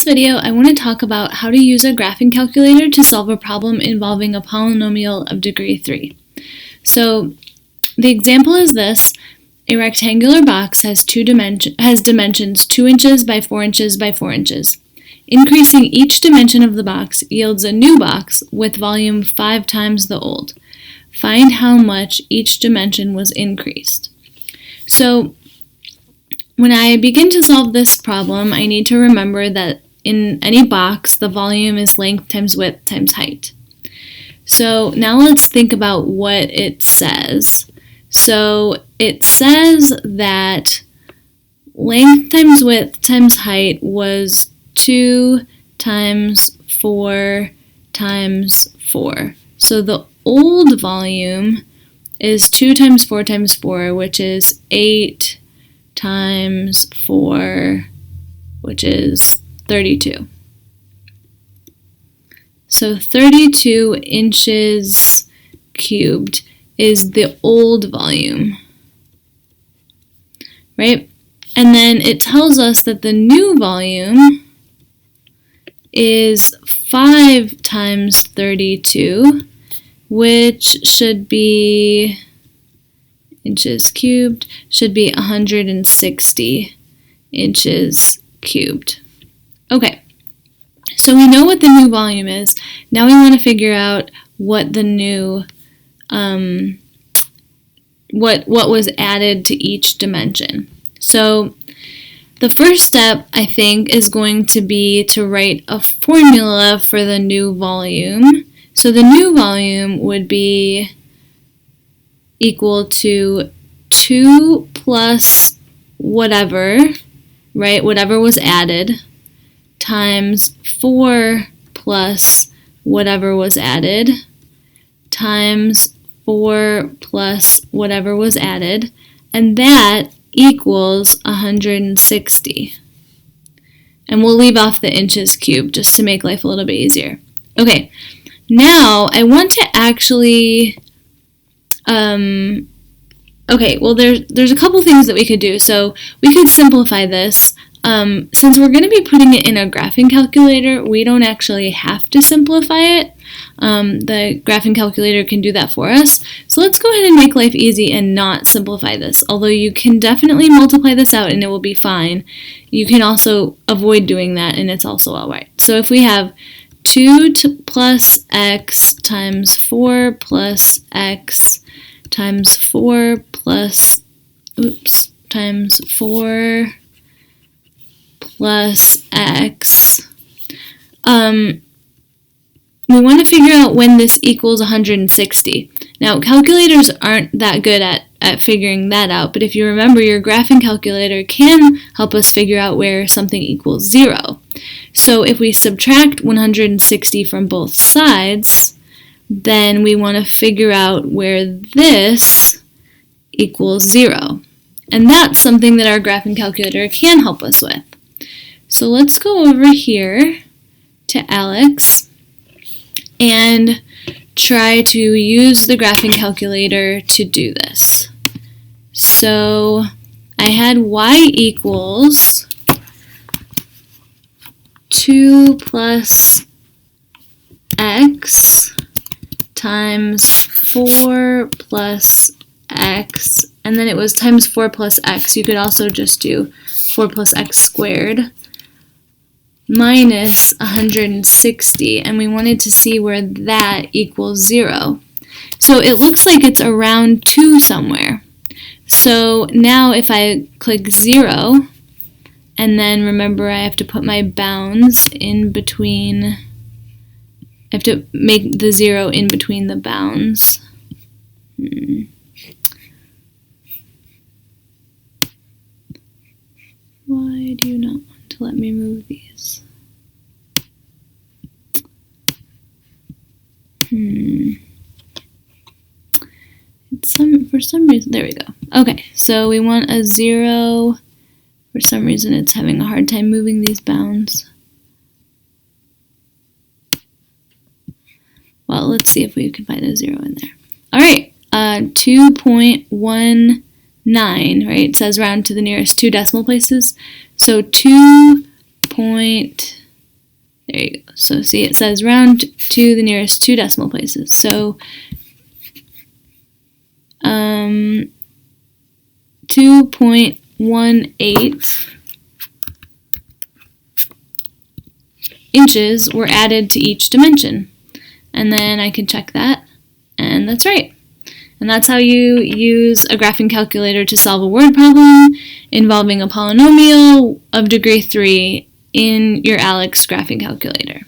this video, I want to talk about how to use a graphing calculator to solve a problem involving a polynomial of degree 3. So the example is this. A rectangular box has dimensions 2 inches by 4 inches by 4 inches. Increasing each dimension of the box yields a new box with volume 5 times the old. Find how much each dimension was increased. So when I begin to solve this problem, I need to remember that in any box, the volume is length times width times height. So now let's think about what it says. So it says that length times width times height was 2 times 4 times 4. So the old volume is 2 times 4 times 4, which is 8 times 4, which is 32. So 32 inches cubed is the old volume, right? And then it tells us that the new volume is 5 times 32, which should be inches cubed, should be 160 inches cubed. Okay, so we know what the new volume is. Now we want to figure out what the new what was added to each dimension. So the first step, I think, is going to be to write a formula for the new volume. So the new volume would be equal to 2 plus whatever, right, whatever was added, times 4 plus whatever was added, times 4 plus whatever was added, and that equals 160. And we'll leave off the inches cubed just to make life a little bit easier. Okay, now I want to actually, okay, well there's a couple things that we could do. So we could simplify this. Since we're going to be putting it in a graphing calculator, we don't actually have to simplify it. The graphing calculator can do that for us. So let's go ahead and make life easy and not simplify this. Although you can definitely multiply this out and it will be fine. You can also avoid doing that and it's also alright. So if we have 2 plus x times 4 plus x times 4 plus, times 4 plus x, we want to figure out when this equals 160. Now, calculators aren't that good at figuring that out, but if you remember, your graphing calculator can help us figure out where something equals 0. So if we subtract 160 from both sides, then we want to figure out where this equals 0. And that's something that our graphing calculator can help us with. So let's go over here to Alex and try to use the graphing calculator to do this. So I had y equals 2 plus x times 4 plus x, and then it was times 4 plus x. You could also just do 4 plus x squared minus 160, and we wanted to see where that equals 0. So it looks like it's around 2 somewhere. So now if I click 0, and then remember I have to put my bounds in between, I have to make the 0 in between the bounds. Why do you not want to let me move these? For some reason, there we go. Okay, so we want a 0. For some reason, it's having a hard time moving these bounds. Well, let's see if we can find a 0 in there. All right, 2.19, right? It says round to the nearest 2 decimal places. So 2.19 There you go. So see, it says round to the nearest 2 decimal places. So 2.18 inches were added to each dimension. And then I can check that, and that's right. And that's how you use a graphing calculator to solve a word problem involving a polynomial of degree 3 in your ALEKS graphing calculator.